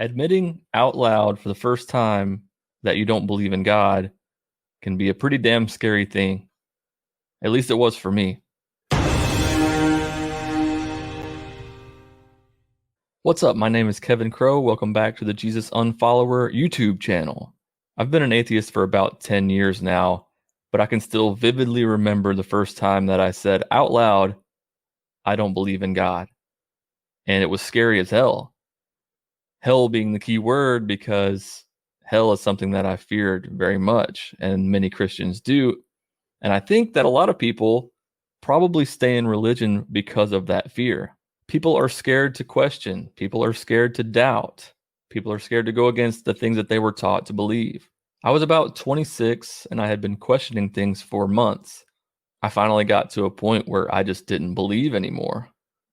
Admitting out loud for the first time that you don't believe in God can be a pretty damn scary thing. At least it was for me. What's up? My name is Kevin Crow. Welcome back to the Jesus Unfollower YouTube channel. I've been an atheist for about 10 years now, but I can still vividly remember the first time that I said out loud, I don't believe in God. And it was scary as hell. Hell being the key word, because hell is something that I feared very much, and many Christians do. And I think that a lot of people probably stay in religion because of that fear. People are scared to question. People are scared to doubt. People are scared to go against the things that they were taught to believe. I was about 26 and I had been questioning things for months. I finally got to a point where I just didn't believe anymore.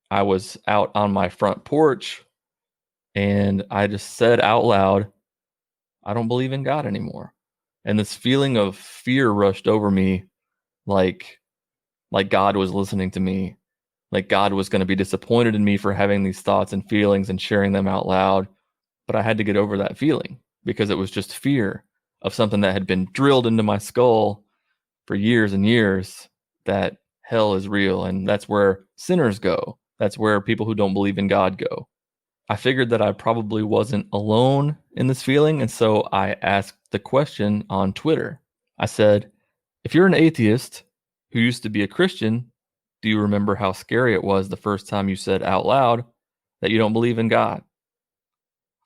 I was out on my front porch and I just said out loud, I don't believe in God anymore. And this feeling of fear rushed over me, like God was listening to me, like God was going to be disappointed in me for having these thoughts and feelings and sharing them out loud. But I had to get over that feeling because it was just fear of something that had been drilled into my skull for years and years, that hell is real and that's where sinners go. That's where people who don't believe in God go. I figured that I probably wasn't alone in this feeling, and so I asked the question on Twitter. I said, if you're an atheist who used to be a Christian, do you remember how scary it was the first time you said out loud that you don't believe in God?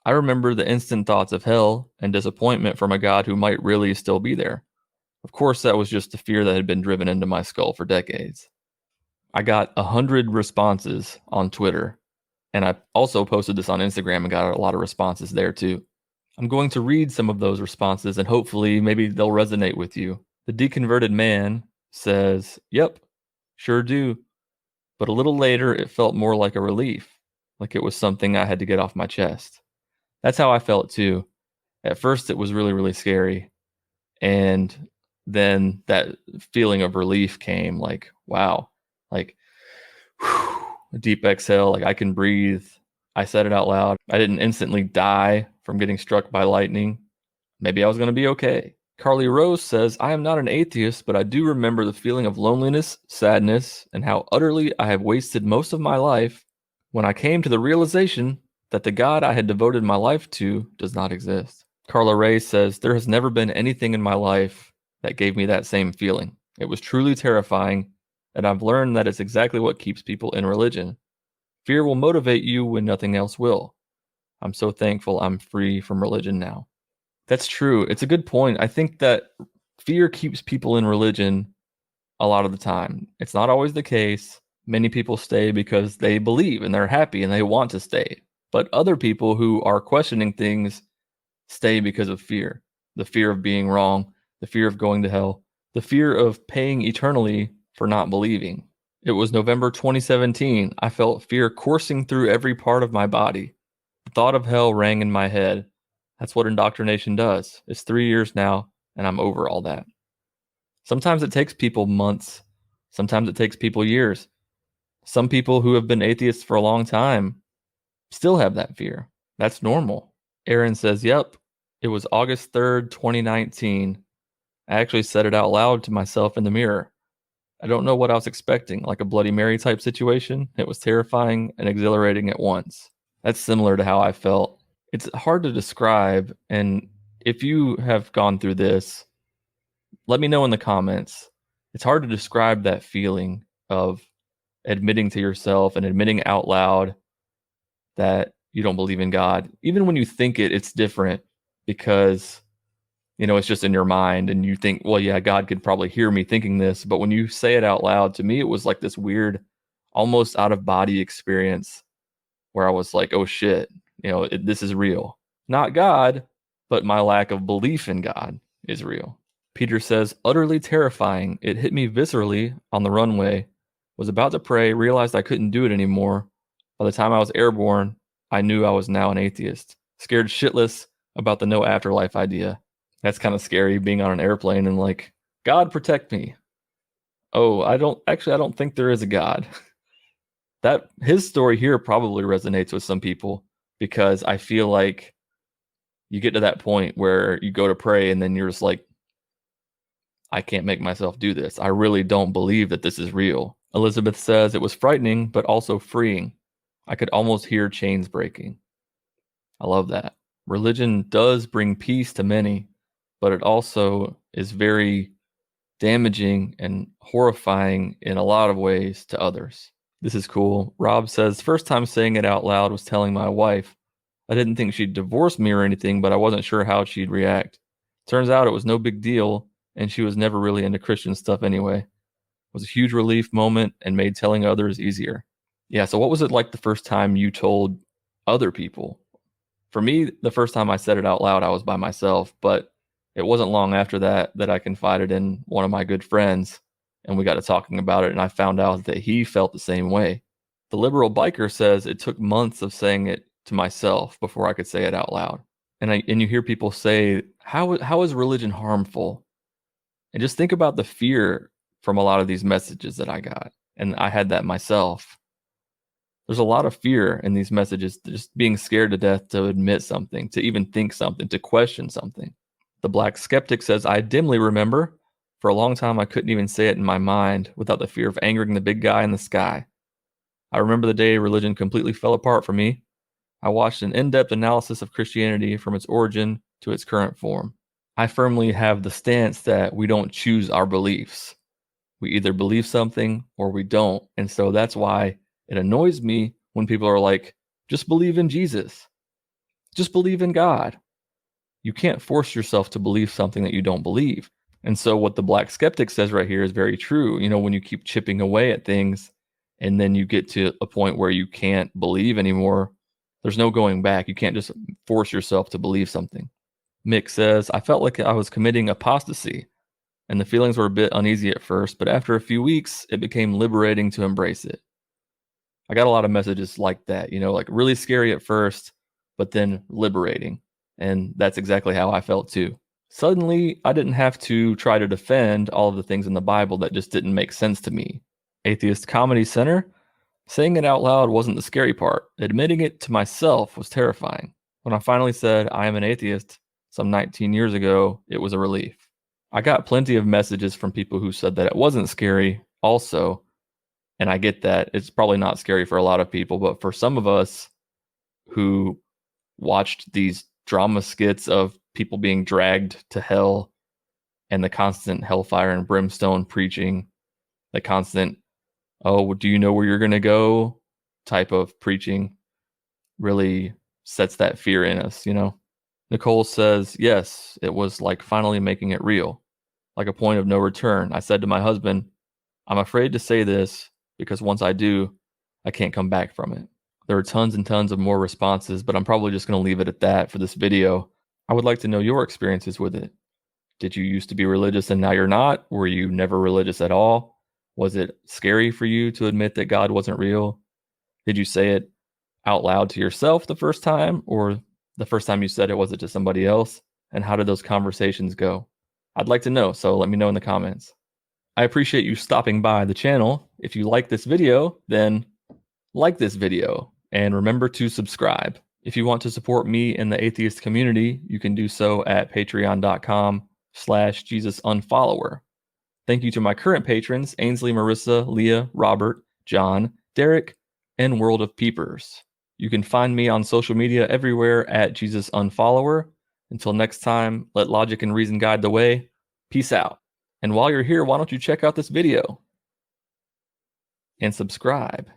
I remember the instant thoughts of hell and disappointment from a God who might really still be there. Of course, that was just the fear that had been driven into my skull for decades. I got 100 responses on Twitter, and I also posted this on Instagram and got a lot of responses there too. I'm going to read some of those responses and hopefully maybe they'll resonate with you. The Deconverted Man says, yep, sure do. But a little later, it felt more like a relief, like it was something I had to get off my chest. That's how I felt too. At first, it was really, really scary. And then that feeling of relief came, like, wow, like, whew, a deep exhale, like I can breathe. I said it out loud. I didn't instantly die from getting struck by lightning. Maybe I was going to be okay. Carly Rose says, I am not an atheist, but I do remember the feeling of loneliness, sadness, and how utterly I have wasted most of my life when I came to the realization that the God I had devoted my life to does not exist. Carla Ray says, there has never been anything in my life that gave me that same feeling. It was truly terrifying, and I've learned that it's exactly what keeps people in religion. Fear will motivate you when nothing else will. I'm so thankful I'm free from religion now. That's true. It's a good point. I think that fear keeps people in religion a lot of the time. It's not always the case. Many people stay because they believe and they're happy and they want to stay. But other people who are questioning things stay because of fear. The fear of being wrong, the fear of going to hell, the fear of paying eternally for not believing. It was November 2017. I felt fear coursing through every part of my body. The thought of hell rang in my head. That's what indoctrination does. It's 3 years now, and I'm over all that. Sometimes it takes people months. Sometimes it takes people years. Some people who have been atheists for a long time still have that fear. That's normal. Aaron says, yep, it was August 3rd, 2019. I actually said it out loud to myself in the mirror. I don't know what I was expecting, like a Bloody Mary type situation. It was terrifying and exhilarating at once. That's similar to how I felt. It's hard to describe, and if you have gone through this, let me know in the comments. It's hard to describe that feeling of admitting to yourself and admitting out loud that you don't believe in God. Even when you think it, it's different because, it's just in your mind and you think, well, yeah, God could probably hear me thinking this. But when you say it out loud, to me, it was like this weird, almost out of body experience where I was like, oh shit, this is real. Not God, but my lack of belief in God is real. Peter says, utterly terrifying. It hit me viscerally on the runway. Was about to pray, realized I couldn't do it anymore. By the time I was airborne, I knew I was now an atheist. Scared shitless about the no afterlife idea. That's kind of scary, being on an airplane and like, God protect me. Oh, I don't think there is a God. That his story here probably resonates with some people because I feel like you get to that point where you go to pray and then you're just like, I can't make myself do this. I really don't believe that this is real. Elizabeth says it was frightening, but also freeing. I could almost hear chains breaking. I love that. Religion does bring peace to many, but it also is very damaging and horrifying in a lot of ways to others. This is cool. Rob says, first time saying it out loud was telling my wife. I didn't think she'd divorce me or anything, but I wasn't sure how she'd react. Turns out it was no big deal, and she was never really into Christian stuff anyway. It was a huge relief moment and made telling others easier. Yeah, so what was it like the first time you told other people? For me, the first time I said it out loud, I was by myself, but it wasn't long after that that I confided in one of my good friends, and we got to talking about it, and I found out that he felt the same way. The liberal biker says it took months of saying it to myself before I could say it out loud. And you hear people say, how is religion harmful? And just think about the fear from a lot of these messages that I got. And I had that myself. There's a lot of fear in these messages, just being scared to death to admit something, to even think something, to question something. The Black Skeptic says, I dimly remember. For a long time, I couldn't even say it in my mind without the fear of angering the big guy in the sky. I remember the day religion completely fell apart for me. I watched an in-depth analysis of Christianity from its origin to its current form. I firmly have the stance that we don't choose our beliefs. We either believe something or we don't. And so that's why it annoys me when people are like, just believe in Jesus. Just believe in God. You can't force yourself to believe something that you don't believe. And so what the Black Skeptic says right here is very true. You know, when you keep chipping away at things and then you get to a point where you can't believe anymore, there's no going back. You can't just force yourself to believe something. Mick says, I felt like I was committing apostasy, and the feelings were a bit uneasy at first, but after a few weeks, it became liberating to embrace it. I got a lot of messages like that, you know, like really scary at first, but then liberating. And that's exactly how I felt too. Suddenly, I didn't have to try to defend all of the things in the Bible that just didn't make sense to me. Atheist Comedy Center, saying it out loud wasn't the scary part. Admitting it to myself was terrifying. When I finally said I am an atheist some 19 years ago, it was a relief. I got plenty of messages from people who said that it wasn't scary also, and I get that. It's probably not scary for a lot of people, but for some of us who watched these drama skits of people being dragged to hell and the constant hellfire and brimstone preaching, the constant, oh, do you know where you're going to go type of preaching really sets that fear in us, you know? Nicole says, yes, it was like finally making it real, like a point of no return. I said to my husband, I'm afraid to say this because once I do, I can't come back from it. There are tons and tons of more responses, but I'm probably just going to leave it at that for this video. I would like to know your experiences with it. Did you used to be religious and now you're not? Were you never religious at all? Was it scary for you to admit that God wasn't real? Did you say it out loud to yourself the first time, or the first time you said it, was it to somebody else? And how did those conversations go? I'd like to know, so let me know in the comments. I appreciate you stopping by the channel. If you like this video, then like this video and remember to subscribe. If you want to support me and the atheist community, you can do so at patreon.com/JesusUnfollower. Thank you to my current patrons, Ainsley, Marissa, Leah, Robert, John, Derek, and World of Peepers. You can find me on social media everywhere at JesusUnfollower. Until next time, let logic and reason guide the way. Peace out. And while you're here, why don't you check out this video and subscribe?